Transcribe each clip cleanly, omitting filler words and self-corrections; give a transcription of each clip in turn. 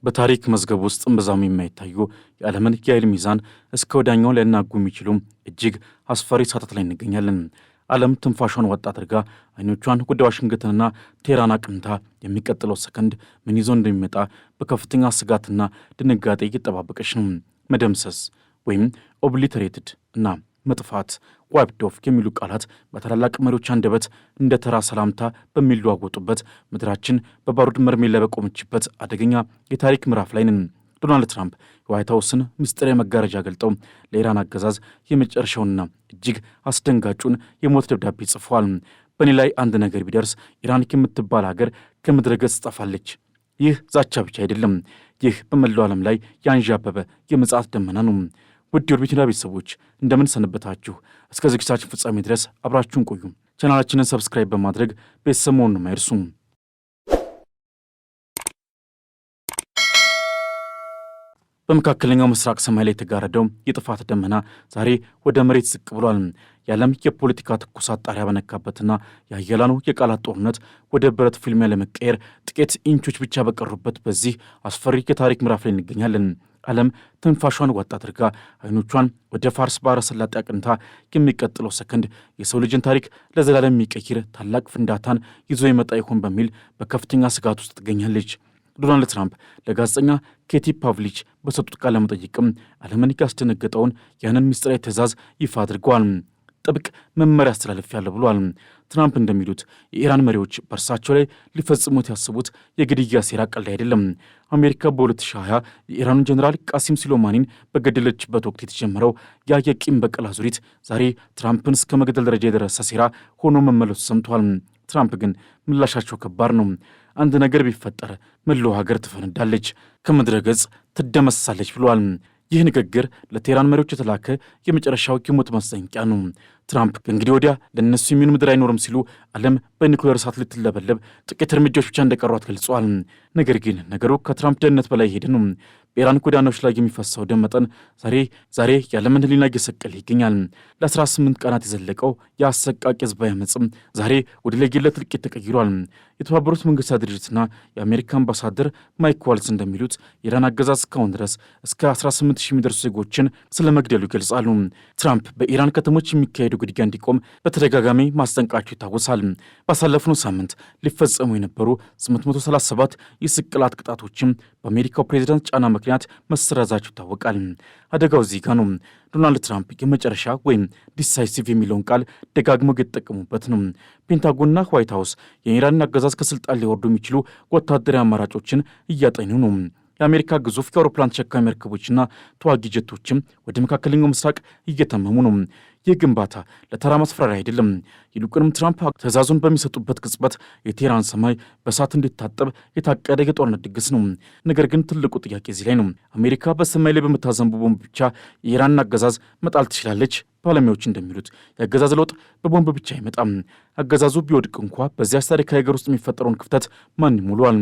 በታሪክ መዝገብ ውስጥ እምብዛም የማይታዩ የዓለምን የኃይል ሚዛን እስከ ወዲያኛው ሊያናጉ የሚችሉ እጅግ አስፈሪ ሰዓታት ላይ እንገኛለን። ዓለም ትንፋሿን ዋጥ አድርጋ አይኖቿን ወደ ዋሽንግተንና ቴህራን አቅንታ የሚቀጥለው ሰከንድ ምን ይዞ እንደሚመጣ በከፍተኛ ስጋትና ድንጋጤ እየጠባበቀች ነው። መደምሰስ ወይም ኦብሊተሬትድ እና መጥፋት ዋይፕድ ኦፍ የሚሉ ቃላት በታላላቅ መሪዎች አንደበት እንደ ተራ ሰላምታ በሚለዋወጡበት ምድራችን በባሩድ መርሜላ በቆመችበት አደገኛ የታሪክ ምዕራፍ ላይ ነን። ዶናልድ ትራምፕ የዋይት ሀውስን ምስጢራዊ መጋረጃ ገልጠው ለኢራን አገዛዝ የመጨረሻውንና እጅግ አስደንጋጩን የሞት ደብዳቤ ጽፈዋል። በእኔ ላይ አንድ ነገር ቢደርስ ኢራን የምትባል ሀገር ከምድረ ገጽ ትጠፋለች። ይህ ዛቻ ብቻ አይደለም። ይህ በመላው ዓለም ላይ ያንዣበበ የምጽአት ደመና ነው። ውድ የኦርቢት ሚዲያ ቤተሰቦች እንደምን ሰነበታችሁ? እስከ ዝግጅታችን ፍጻሜ ድረስ አብራችሁን ቆዩ። ቻናላችንን ሰብስክራይብ በማድረግ ቤተሰብ መሆኑን አይርሱ። በመካከለኛው ምስራቅ ሰማይ ላይ የተጋረደው የጥፋት ደመና ዛሬ ወደ መሬት ዝቅ ብሏል። የዓለም የፖለቲካ ትኩሳት ጣሪያ በነካበትና የኃያላኑ የቃላት ጦርነት ወደ ብረት ፍልሚያ ለመቀየር ጥቂት ኢንቾች ብቻ በቀሩበት በዚህ አስፈሪ የታሪክ ምዕራፍ ላይ እንገኛለን። ዓለም ትንፋሿን ዋጥ አድርጋ አይኖቿን ወደ ፋርስ ባሕረ ሰላጤ አቅንታ የሚቀጥለው ሰከንድ የሰው ልጅን ታሪክ ለዘላለም የሚቀይር ታላቅ ፍንዳታን ይዞ ይመጣ ይሆን በሚል በከፍተኛ ስጋት ውስጥ ትገኛለች። ዶናልድ ትራምፕ ለጋዜጠኛ ኬቲ ፓቭሊች በሰጡት ቃለ መጠይቅም ዓለምን ያስደነገጠውን ያንን ምስጢራዊ ትዕዛዝ ይፋ አድርገዋል። ጥብቅ መመሪያ አስተላልፌያለሁ ብሏል። ትራምፕ እንደሚሉት የኢራን መሪዎች በእርሳቸው ላይ ሊፈጽሙት ያስቡት የግድያ ሴራ ቀልድ አይደለም። አሜሪካ በ2020 የኢራኑን ጀኔራል ቃሲም ሱሌማኒን በገደለችበት ወቅት የተጀመረው ያ የቂም በቀል አዙሪት ዛሬ ትራምፕን እስከ መግደል ደረጃ የደረሰ ሴራ ሆኖ መመለሱ ሰምቷል። ትራምፕ ግን ምላሻቸው ከባድ ነው። አንድ ነገር ቢፈጠር መላው ሀገር ትፈነዳለች፣ ከምድረ ገጽ ትደመሳለች ብለዋል። ይህ ንግግር ለቴህራን መሪዎች የተላከ የመጨረሻው የሞት ማስጠንቀቂያ ነው። ትራምፕ ከእንግዲህ ወዲያ ለእነሱ የሚሆን ምድር አይኖርም ሲሉ ዓለም በኒኩሌር እሳት ልትለበለብ ጥቂት እርምጃዎች ብቻ እንደቀሯት ገልጸዋል። ነገር ግን ነገሩ ከትራምፕ ደህንነት በላይ ሄደ ነው። በኢራን ጎዳናዎች ላይ የሚፈሰው ደም መጠን ዛሬ የዓለምን ሕሊና እየሰቀለ ይገኛል። ለ18 ቀናት የዘለቀው የአሰቃቂ ሕዝባዊ ዓመፅም ዛሬ ወደ ለየለት እልቂት ተቀይሯል። የተባበሩት መንግስታት ድርጅትና የአሜሪካ አምባሳደር ማይክ ዋልዝ እንደሚሉት የኢራን አገዛዝ እስካሁን ድረስ እስከ 18,000 የሚደርሱ ዜጎችን ስለ መግደሉ ይገልጻሉ። ትራምፕ በኢራን ከተሞች የሚካሄዱ ግድያ እንዲቆም በተደጋጋሚ ማስጠንቀቃቸው ይታወሳል። ባሳለፍነው ሳምንት ሊፈጸሙ የነበሩ 837 የስቅላት ቅጣቶችም በአሜሪካው ፕሬዚዳንት ጫና ምክንያት መሰረዛቸው ይታወቃል። አደጋው እዚህ ጋር ነው። ዶናልድ ትራምፕ የመጨረሻ ወይም ዲሳይሲቭ የሚለውን ቃል ደጋግመው የተጠቀሙበት ነው። ፔንታጎንና ዋይት ሀውስ የኢራንን አገዛዝ ከስልጣን ሊወርዱ የሚችሉ ወታደራዊ አማራጮችን እያጠኑ ነው። የአሜሪካ ግዙፍ የአውሮፕላን ተሸካሚ መርከቦችና ተዋጊ ጀቶችም ወደ መካከለኛው ምስራቅ እየተመሙ ነው። ይህ ግንባታ ለተራ ማስፈራሪያ አይደለም። ይልቁንም ትራምፕ ትዕዛዙን በሚሰጡበት ቅጽበት የቴህራን ሰማይ በእሳት እንዲታጠብ የታቀደ የጦርነት ድግስ ነው። ነገር ግን ትልቁ ጥያቄ እዚህ ላይ ነው። አሜሪካ በሰማይ ላይ በምታዘንቡ ቦምብ ብቻ የኢራንን አገዛዝ መጣል ትችላለች? ባለሙያዎች እንደሚሉት የአገዛዝ ለውጥ በቦምብ ብቻ አይመጣም። አገዛዙ ቢወድቅ እንኳ በዚያ ታሪካዊ ሀገር ውስጥ የሚፈጠረውን ክፍተት ማን ይሞላዋል?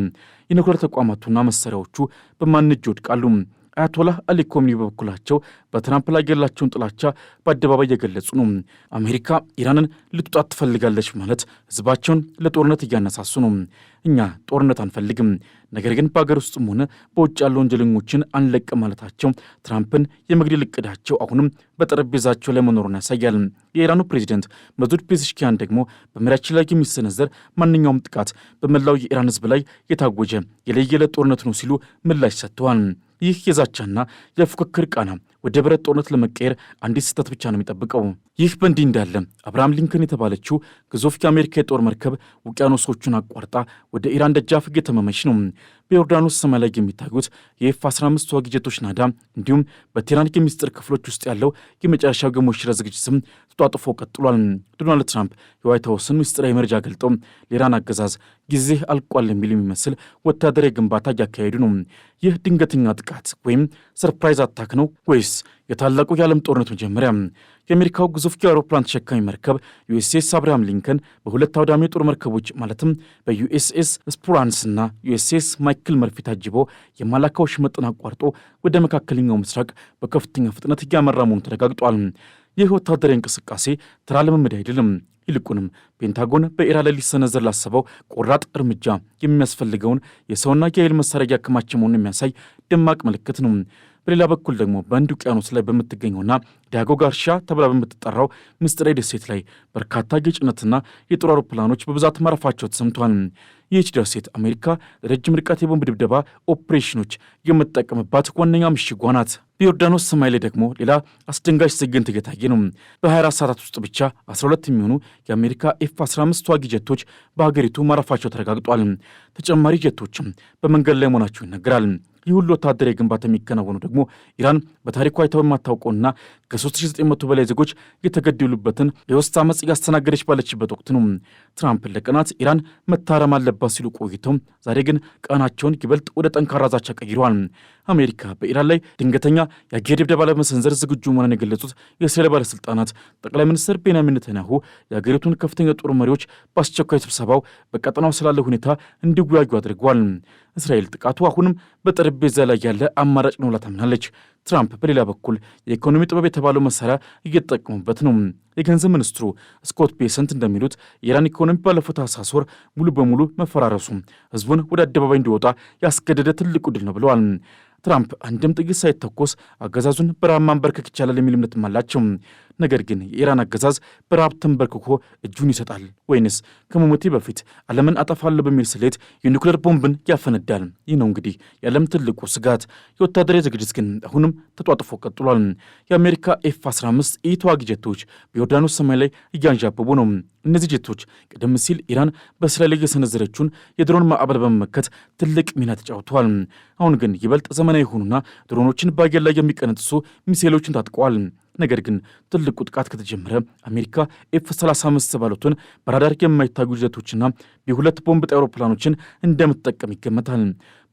የኒውክሌር ተቋማቱና መሳሪያዎቹ በማን እጅ ይወድቃሉ? አያቶላህ አሊ ኮሚኒ በበኩላቸው በትራምፕ ላይ ያላቸውን ጥላቻ በአደባባይ እየገለጹ ነው። አሜሪካ ኢራንን ልትውጣት ትፈልጋለች ማለት ህዝባቸውን ለጦርነት እያነሳሱ ነው። እኛ ጦርነት አንፈልግም፣ ነገር ግን በሀገር ውስጥም ሆነ በውጭ ያሉ ወንጀለኞችን አንለቅ ማለታቸው ትራምፕን የመግደል እቅዳቸው አሁንም በጠረጴዛቸው ላይ መኖሩን ያሳያል። የኢራኑ ፕሬዚደንት መሱድ ፔዜሽኪያን ደግሞ በመሪያችን ላይ የሚሰነዘር ማንኛውም ጥቃት በመላው የኢራን ህዝብ ላይ የታወጀ የለየለት ጦርነት ነው ሲሉ ምላሽ ሰጥተዋል። ይህ የዛቻና የፉክክር ቃና ወደ ብረት ጦርነት ለመቀየር አንዲት ስህተት ብቻ ነው የሚጠብቀው። ይህ በእንዲህ እንዳለ አብርሃም ሊንከን የተባለችው ግዙፍ የአሜሪካ የጦር መርከብ ውቅያኖሶቹን አቋርጣ ወደ ኢራን ደጃፍ እየተመመች ነው። በዮርዳኖስ ሰማይ ላይ የሚታዩት የኤፍ-15 ተዋጊ ጀቶች ናዳ እንዲሁም በቴህራን የሚስጥር ክፍሎች ውስጥ ያለው የመጨረሻው የሞሽረ ዝግጅትም ተጧጥፎ ቀጥሏል። ዶናልድ ትራምፕ የዋይት ሀውስን ምስጢራዊ መረጃ ገልጠው ለኢራን አገዛዝ ጊዜ አልቋል የሚል የሚመስል ወታደራዊ ግንባታ እያካሄዱ ነው። ይህ ድንገተኛ ጥቃት ወይም ሰርፕራይዝ አታክ ነው ወይስ የታላቁ የዓለም ጦርነት መጀመሪያ? የአሜሪካው ግዙፍ የአውሮፕላን ተሸካሚ መርከብ ዩኤስኤስ አብርሃም ሊንከን በሁለት አውዳሚ የጦር መርከቦች ማለትም በዩኤስኤስ ስፑራንስ እና ዩኤስኤስ ማይክል መርፊ ታጅቦ የማላካው ሽመጥን አቋርጦ ወደ መካከለኛው ምስራቅ በከፍተኛ ፍጥነት እያመራ መሆኑ ተረጋግጧል። ይህ ወታደራዊ እንቅስቃሴ ተራ ልምምድ አይደለም። ይልቁንም ፔንታጎን በኢራን ላይ ሊሰነዘር ላሰበው ቆራጥ እርምጃ የሚያስፈልገውን የሰውና የኃይል መሳሪያ ያከማቸ መሆኑን የሚያሳይ ደማቅ ምልክት ነው። በሌላ በኩል ደግሞ በህንድ ውቅያኖስ ላይ በምትገኘውና ዲያጎ ጋርሺያ ተብላ በምትጠራው ምስጢራዊ ደሴት ላይ በርካታ የጭነትና የጦር አውሮፕላኖች በብዛት ማረፋቸው ተሰምቷል። ይህች ደሴት አሜሪካ ለረጅም ርቀት የቦምብ ድብደባ ኦፕሬሽኖች የምትጠቀምባት ዋነኛ ምሽጓ ናት። በዮርዳኖስ ሰማይ ላይ ደግሞ ሌላ አስደንጋጭ ትዕይንት እየታየ ነው። በ24 ሰዓታት ውስጥ ብቻ 12 የሚሆኑ የአሜሪካ ኤፍ-15 ተዋጊ ጀቶች በሀገሪቱ ማረፋቸው ተረጋግጧል። ተጨማሪ ጀቶችም በመንገድ ላይ መሆናቸው ይነገራል። ይህ ሁሉ ወታደራዊ ግንባታ የሚከናወኑ ደግሞ ኢራን በታሪኳ አይታው የማታውቀውና ከ3900 በላይ ዜጎች የተገደሉበትን የውስጥ ዓመፅ እያስተናገደች ባለችበት ወቅት ነው። ትራምፕ ለቀናት ኢራን መታረም አለባት ሲሉ ቆይተው ዛሬ ግን ቀናቸውን ይበልጥ ወደ ጠንካራ ዛቻ ቀይረዋል። አሜሪካ በኢራን ላይ ድንገተኛ የአየር ድብደባ ለመሰንዘር ዝግጁ መሆኗን የገለጹት የእስራኤል ባለሥልጣናት ጠቅላይ ሚኒስትር ቤንያሚን ኔታንያሁ የአገሪቱን ከፍተኛ ጦር መሪዎች በአስቸኳይ ስብሰባው በቀጠናው ስላለ ሁኔታ እንዲወያዩ አድርገዋል። እስራኤል ጥቃቱ አሁንም በጠረጴዛ ላይ ያለ አማራጭ ነው ብላ ታምናለች። ትራምፕ በሌላ በኩል የኢኮኖሚ ጥበብ የተባለው መሳሪያ እየተጠቀሙበት ነው። የገንዘብ ሚኒስትሩ ስኮት ቤሰንት እንደሚሉት የኢራን ኢኮኖሚ ባለፈው ታህሳስ ወር ሙሉ በሙሉ መፈራረሱ ሕዝቡን ወደ አደባባይ እንዲወጣ ያስገደደ ትልቁ ድል ነው ብለዋል። ትራምፕ አንድም ጥይት ሳይተኮስ አገዛዙን በረሃብ ማንበርከክ ይቻላል የሚል እምነትም አላቸው። ነገር ግን የኢራን አገዛዝ በረሃብ ተንበርክኮ እጁን ይሰጣል ወይንስ ከመሞቴ በፊት ዓለምን አጠፋለሁ በሚል ስሌት የኒውክሌር ቦምብን ያፈነዳል? ይህ ነው እንግዲህ የዓለም ትልቁ ስጋት። የወታደራዊ ዝግጅት ግን አሁንም ተጧጥፎ ቀጥሏል። የአሜሪካ ኤፍ-15 ተዋጊ ጀቶች በዮርዳኖስ ሰማይ ላይ እያንዣበቡ ነው። እነዚህ ጀቶች ቀደም ሲል ኢራን በእስራኤል ላይ የሰነዘረችውን የድሮን ማዕበል በመመከት ትልቅ ሚና ተጫውተዋል። አሁን ግን ይበልጥ ዘመናዊ የሆኑና ድሮኖችን በአየር ላይ የሚቀነጥሱ ሚሳኤሎችን ታጥቀዋል። ነገር ግን ትልቁ ጥቃት ከተጀመረ አሜሪካ ኤፍ-35 የተባሉትን በራዳር የማይታዩ ጀቶችና ቢ2 ቦምብ ጣይ አውሮፕላኖችን እንደምትጠቀም ይገመታል።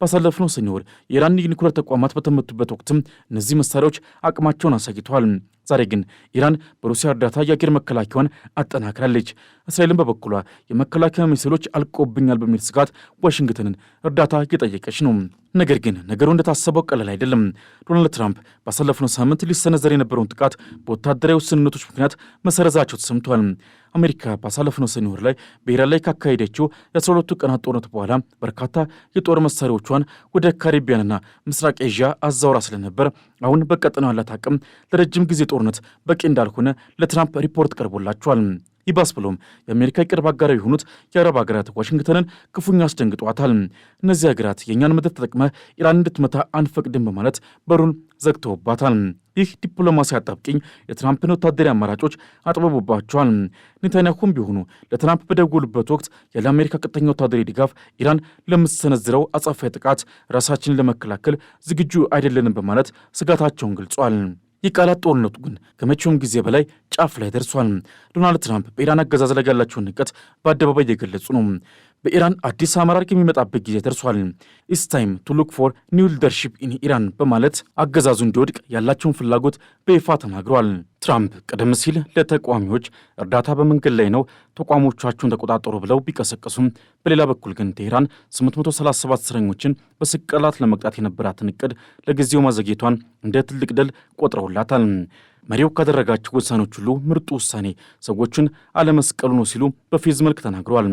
ባሳለፍነው ሰኞ ወር የኢራን የኒኩሌር ተቋማት በተመቱበት ወቅትም እነዚህ መሳሪያዎች አቅማቸውን አሳይተዋል። ዛሬ ግን ኢራን በሩሲያ እርዳታ የአየር መከላከያዋን አጠናክራለች። እስራኤልን በበኩሏ የመከላከያ ሚሳኤሎች አልቆብኛል በሚል ስጋት ዋሽንግተንን እርዳታ እየጠየቀች ነው። ነገር ግን ነገሩ እንደታሰበው ቀላል አይደለም። ዶናልድ ትራምፕ ባሳለፍነው ሳምንት ሊሰነዘር የነበረውን ጥቃት በወታደራዊ ውስንነቶች ምክንያት መሰረዛቸው ተሰምቷል። አሜሪካ ባሳለፍነው ሰኔ ወር ላይ በኢራን ላይ ካካሄደችው የ12ቱ ቀናት ጦርነት በኋላ በርካታ የጦር መሳሪያዎቿን ወደ ካሪቢያንና ምስራቅ ኤዥያ አዛውራ ስለነበር አሁን በቀጠናው ያላት አቅም ለረጅም ጊዜ ጦርነት በቂ እንዳልሆነ ለትራምፕ ሪፖርት ቀርቦላቸዋል። ይባስ ብሎም የአሜሪካ የቅርብ አጋራዊ የሆኑት የአረብ ሀገራት ዋሽንግተንን ክፉኛ አስደንግጧታል። እነዚህ ሀገራት የእኛን ምድር ተጠቅመ ኢራን እንድትመታ አንፈቅድም በማለት በሩን ዘግተውባታል። ይህ ዲፕሎማሲ አጣብቂኝ የትራምፕን ወታደራዊ አማራጮች አጥበቡባቸዋል። ኔታንያሁም ቢሆኑ ለትራምፕ በደወሉበት ወቅት ያለ አሜሪካ ቀጥተኛ ወታደራዊ ድጋፍ ኢራን ለምትሰነዝረው አጸፋዊ ጥቃት ራሳችንን ለመከላከል ዝግጁ አይደለንም በማለት ስጋታቸውን ገልጿል። የቃላት ጦርነቱ ግን ከመቼውም ጊዜ በላይ ጫፍ ላይ ደርሷል። ዶናልድ ትራምፕ በኢራን አገዛዝ ላይ ያላቸውን ንቀት በአደባባይ እየገለጹ ነው። በኢራን አዲስ አመራር የሚመጣበት ጊዜ ደርሷል። ኢትስ ታይም ቱ ሉክ ፎር ኒው ሊደርሺፕ ኢን ኢራን በማለት አገዛዙ እንዲወድቅ ያላቸውን ፍላጎት በይፋ ተናግረዋል። ትራምፕ ቀደም ሲል ለተቃዋሚዎች እርዳታ በመንገድ ላይ ነው፣ ተቋሞቻቸውን ተቆጣጠሩ ብለው ቢቀሰቀሱም በሌላ በኩል ግን ቴህራን 837 እስረኞችን በስቅላት ለመቅጣት የነበራትን እቅድ ለጊዜው ማዘግየቷን እንደ ትልቅ ድል ቆጥረውላታል። መሪው ካደረጋቸው ውሳኔዎች ሁሉ ምርጡ ውሳኔ ሰዎችን አለመስቀሉ ነው ሲሉ በፌዝ መልክ ተናግረዋል።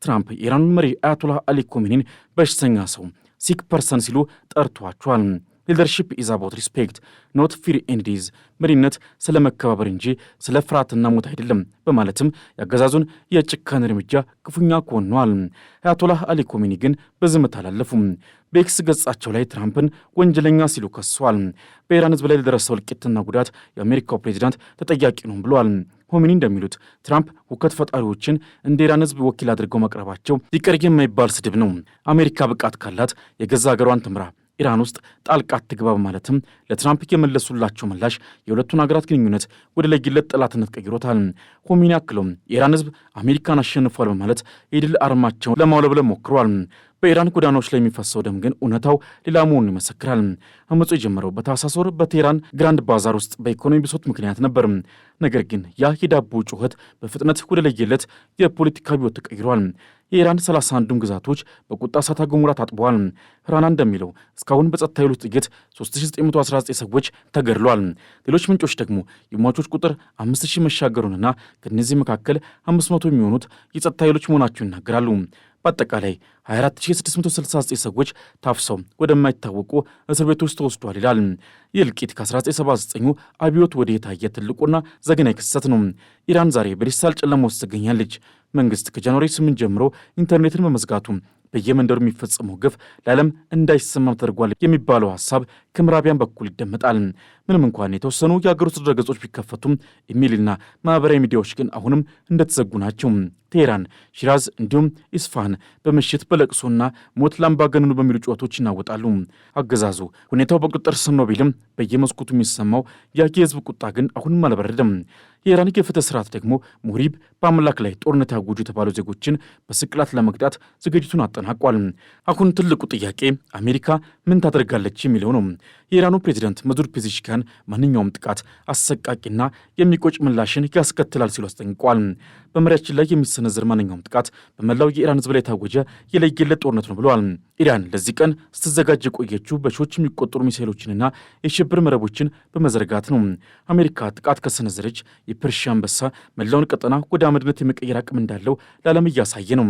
ትራምፕ የኢራኑን መሪ አያቶላህ አሊ ኮሜኒን በሽተኛ ሰው ሲክ ፐርሰን ሲሉ ጠርቷቸዋል። ሊደርሺፕ ኢዝ አባውት ሪስፔክት ኖት ፊር ኤንድ ዲዝ፣ መሪነት ስለ መከባበር እንጂ ስለ ፍርሃትና ሞት አይደለም በማለትም ያገዛዙን የጭካኔ እርምጃ ክፉኛ ኮንነዋል። አያቶላህ አሊ ኮሜኒ ግን በዝምታ አላለፉም። በኤክስ ገጻቸው ላይ ትራምፕን ወንጀለኛ ሲሉ ከሰዋል። በኢራን ሕዝብ ላይ ለደረሰው እልቂትና ጉዳት የአሜሪካው ፕሬዚዳንት ተጠያቂ ነው ብለዋል። ኮሜኒ እንደሚሉት ትራምፕ ሁከት ፈጣሪዎችን እንደ ኢራን ሕዝብ ወኪል አድርገው ማቅረባቸው ይቅር የማይባል ስድብ ነው። አሜሪካ ብቃት ካላት የገዛ ሀገሯን ትምራ፣ ኢራን ውስጥ ጣልቃ አትግባ በማለትም ለትራምፕ የመለሱላቸው ምላሽ የሁለቱን ሀገራት ግንኙነት ወደ ለየለት ጠላትነት ቀይሮታል። ኮሜኒ አክለውም የኢራን ሕዝብ አሜሪካን አሸንፏል በማለት የድል አርማቸውን ለማውለብለብ ሞክረዋል። በኢራን ጎዳናዎች ላይ የሚፈሰው ደም ግን እውነታው ሌላ መሆኑን ይመሰክራል። አመፁ የጀመረው በታህሳስ ወር በቴህራን ግራንድ ባዛር ውስጥ በኢኮኖሚ ብሶት ምክንያት ነበር። ነገር ግን ያ የዳቦ ጩኸት በፍጥነት ወደ ለየለት የፖለቲካ ቢወት ተቀይሯል። የኢራን 31ዱም ግዛቶች በቁጣ እሳተ ገሞራ ታጥበዋል። ራና እንደሚለው እስካሁን በጸጥታ ኃይሎች ጥቂት 3919 ሰዎች ተገድለዋል። ሌሎች ምንጮች ደግሞ የሟቾች ቁጥር 5000 መሻገሩንና ከእነዚህ መካከል 500 የሚሆኑት የጸጥታ ኃይሎች መሆናቸውን ይናገራሉ። በአጠቃላይ 24669 ሰዎች ታፍሰው ወደማይታወቁ እስር ቤቶች ተወስዷል ይላል። ይህ እልቂት ከ1979 አብዮት ወዲህ የታየ ትልቁና ዘግናኝ ክስተት ነው። ኢራን ዛሬ በዲጂታል ጨለማ ውስጥ ትገኛለች። መንግስት ከጃንዋሪ 8 ጀምሮ ኢንተርኔትን በመዝጋቱ በየመንደሩ የሚፈጸመው ግፍ ለዓለም እንዳይሰማም ተደርጓል የሚባለው ሐሳብ ከምዕራቢያን በኩል ይደመጣል። ምንም እንኳን የተወሰኑ የአገር ውስጥ ድረገጾች ቢከፈቱም ኢሜይልና ማኅበራዊ ሚዲያዎች ግን አሁንም እንደተዘጉ ናቸው። ቴሄራን፣ ሺራዝ እንዲሁም ኢስፋሃን በምሽት በለቅሶና ሞት ለአምባገነኑ በሚሉ ጩኸቶች ይናወጣሉ። አገዛዙ ሁኔታው በቁጥጥር ስር ነው ቢልም በየመስኮቱ የሚሰማው የህዝብ ቁጣ ግን አሁንም አልበረደም። የኢራን የፍትህ ስርዓት ደግሞ ሙሪብ በአምላክ ላይ ጦርነት ያወጁ የተባሉ ዜጎችን በስቅላት ለመቅጣት ዝግጅቱን አጠናቋል። አሁን ትልቁ ጥያቄ አሜሪካ ምን ታደርጋለች የሚለው ነው። የኢራኑ ፕሬዚደንት መሱድ ፔዜሽኪያን ማንኛውም ጥቃት አሰቃቂና የሚቆጭ ምላሽን ያስከትላል ሲሉ አስጠንቅቋል። በመሪያችን ላይ የሚሰነዘር ማንኛውም ጥቃት በመላው የኢራን ህዝብ ላይ የታወጀ የለየለት ጦርነት ነው ብለዋል። ኢራን ለዚህ ቀን ስትዘጋጅ የቆየችው በሺዎች የሚቆጠሩ ሚሳይሎችንና የሽብር መረቦችን በመዘርጋት ነው። አሜሪካ ጥቃት ከሰነዘረች የፐርሺያ አንበሳ መላውን ቀጠና ወደ አመድነት የመቀየር አቅም እንዳለው ለዓለም እያሳየ ነው።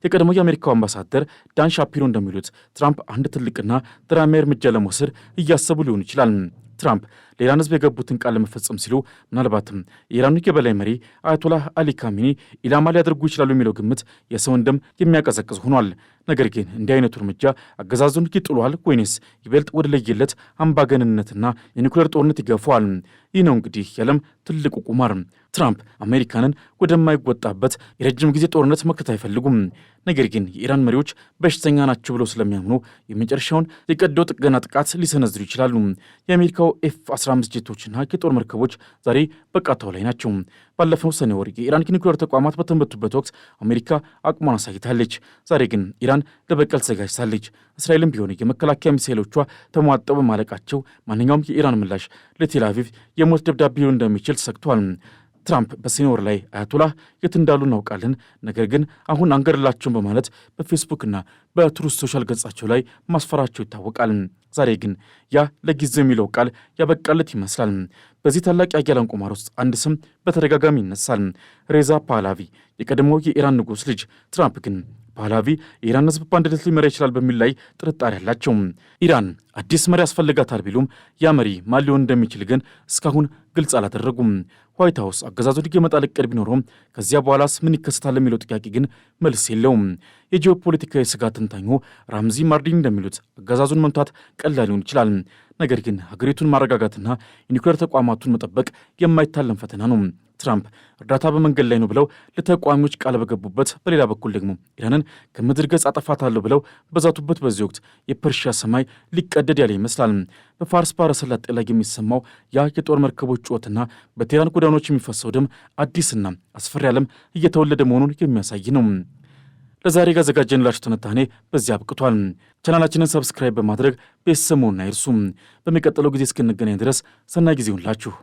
የቀድሞው የአሜሪካው አምባሳደር ዳን ሻፒሮ እንደሚሉት ትራምፕ አንድ ትልቅና ድራማዊ እርምጃ ለመውሰድ እያሰቡ ሊሆን ይችላል። ትራምፕ ለኢራን ህዝብ የገቡትን ቃል ለመፈጸም ሲሉ ምናልባትም የኢራኑ የበላይ መሪ አያቶላህ አሊ ካሚኒ ኢላማ ሊያደርጉ ይችላሉ የሚለው ግምት የሰውን ደም የሚያቀዘቅዝ ሆኗል። ነገር ግን እንዲህ አይነቱ እርምጃ አገዛዙን ይጥሏል ወይንስ ይበልጥ ወደ ለየለት አምባገንነትና የኒኩሌር ጦርነት ይገፋዋል? ይህ ነው እንግዲህ የዓለም ትልቁ ቁማር። ትራምፕ አሜሪካንን ወደማይወጣበት የረጅም ጊዜ ጦርነት መክተት አይፈልጉም። ነገር ግን የኢራን መሪዎች በሽተኛ ናቸው ብለው ስለሚያምኑ የመጨረሻውን የቀዶ ጥገና ጥቃት ሊሰነዝሩ ይችላሉ። የአሜሪካው ኤፍ-15 ጄቶችና የጦር መርከቦች ዛሬ በቃታው ላይ ናቸው። ባለፈው ሰኔ ወር የኢራን ኒኩሌር ተቋማት በተመቱበት ወቅት አሜሪካ አቅሟን አሳይታለች። ዛሬ ግን ኢራን ለበቀል ተዘጋጅታለች። እስራኤልም ቢሆን የመከላከያ ሚሳይሎቿ ተሟጠው በማለቃቸው ማንኛውም የኢራን ምላሽ ለቴል አቪቭ የሞት ደብዳቤ ሊሆን እንደሚችል ተሰግቷል። ትራምፕ በሰኔ ወር ላይ አያቶላህ የት እንዳሉ እናውቃለን፣ ነገር ግን አሁን አንገድላቸውን በማለት በፌስቡክና በትሩዝ ሶሻል ገጻቸው ላይ ማስፈራቸው ይታወቃል። ዛሬ ግን ያ ለጊዜው የሚለው ቃል ያበቃለት ይመስላል። በዚህ ታላቅ የአያላን ቁማር ውስጥ አንድ ስም በተደጋጋሚ ይነሳል፣ ሬዛ ፓህላቪ፣ የቀድሞው የኢራን ንጉሥ ልጅ። ትራምፕ ግን ፓህላቪ የኢራን ህዝብ በአንድነት ሊመራ ይችላል በሚል ላይ ጥርጣሬ አላቸው። ኢራን አዲስ መሪ ያስፈልጋታል ቢሉም ያ መሪ ማን ሊሆን እንደሚችል ግን እስካሁን ግልጽ አላደረጉም። ዋይት ሀውስ አገዛዙ የመጣል ዕቅድ ቢኖረውም ከዚያ በኋላስ ምን ይከሰታል የሚለው ጥያቄ ግን መልስ የለውም። የጂኦፖለቲካዊ ስጋት ተንታኙ ራምዚ ማርዲን እንደሚሉት አገዛዙን መምታት ቀላል ሊሆን ይችላል፣ ነገር ግን ሀገሪቱን ማረጋጋትና የኒውክሌር ተቋማቱን መጠበቅ የማይታለም ፈተና ነው። ትራምፕ እርዳታ በመንገድ ላይ ነው ብለው ለተቃዋሚዎች ቃል በገቡበት፣ በሌላ በኩል ደግሞ ኢራንን ከምድር ገጽ አጠፋታለሁ ብለው በዛቱበት በዚህ ወቅት የፐርሺያ ሰማይ ሊቀደድ ያለ ይመስላል። በፋርስ ባሕረ ሰላጤ ላይ የሚሰማው ያ የጦር መርከቦች ጩኸትና በቴህራን ጎዳናዎች የሚፈሰው ደም አዲስና አስፈሪ ዓለም እየተወለደ መሆኑን የሚያሳይ ነው። ለዛሬ ያዘጋጀንላችሁ ትንታኔ በዚህ አብቅቷል። ቻናላችንን ሰብስክራይብ በማድረግ ቤተሰብ መሆን አይርሱም። በሚቀጥለው ጊዜ እስክንገናኝ ድረስ ሰናይ ጊዜ ይሁንላችሁ።